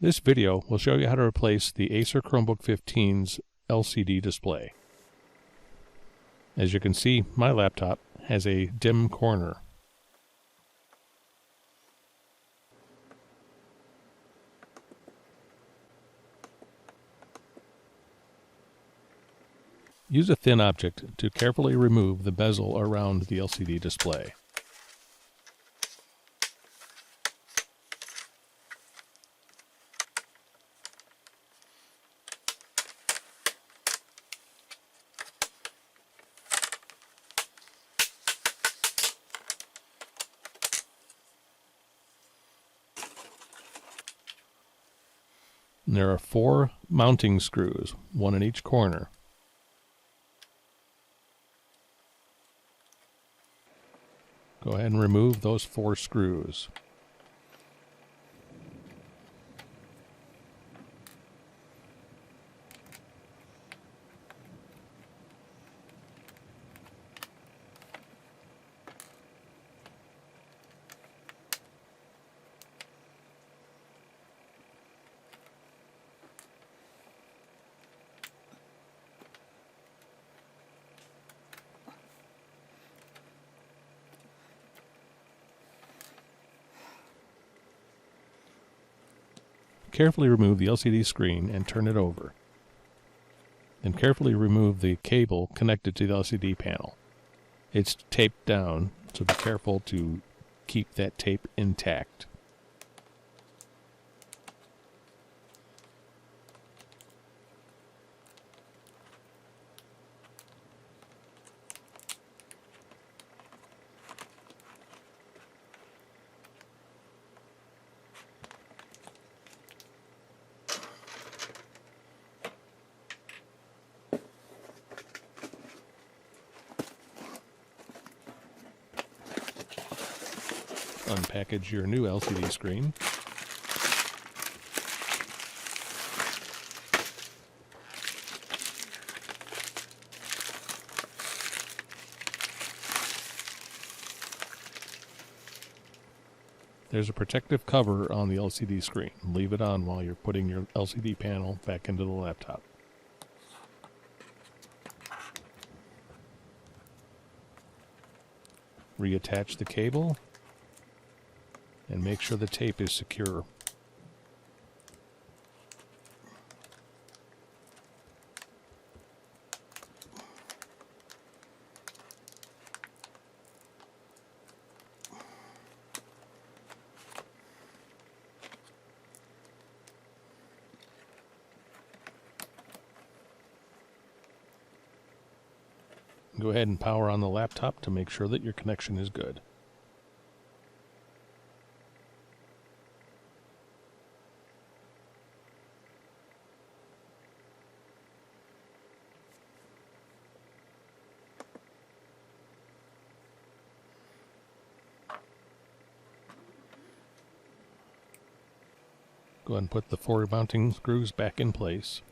This video will show you how to replace the Acer CHROMEBOOK 15's LCD display. As you can see, my laptop has a dim corner. Use a thin object to carefully remove the bezel around the LCD display. And there are 4 mounting screws, one in each corner. Go ahead and remove those 4 screws. Carefully remove the LCD screen and turn it over. Then carefully remove the cable connected to the LCD panel. It's taped down, so be careful to keep that tape intact. Unpackage your new LCD screen. There's a protective cover on the LCD screen. Leave it on while you're putting your LCD panel back into the laptop. Reattach the cable and make sure the tape is secure. Go ahead and power on the laptop to make sure that your connection is good. Go ahead and put the 4 mounting screws back in place.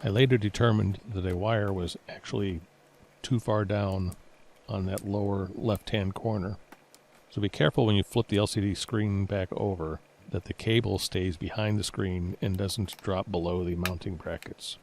I later determined that a wire was actually too far down on that lower left-hand corner. So be careful when you flip the LCD screen back over that the cable stays behind the screen and doesn't drop below the mounting brackets.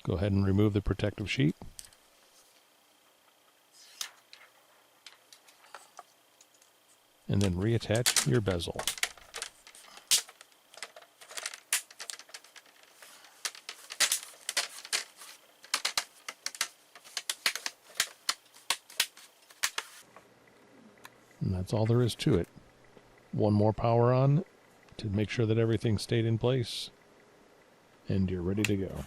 Go ahead and remove the protective sheet. And then reattach your bezel. And that's all there is to it. One more power on to make sure that everything stayed in place, and you're ready to go.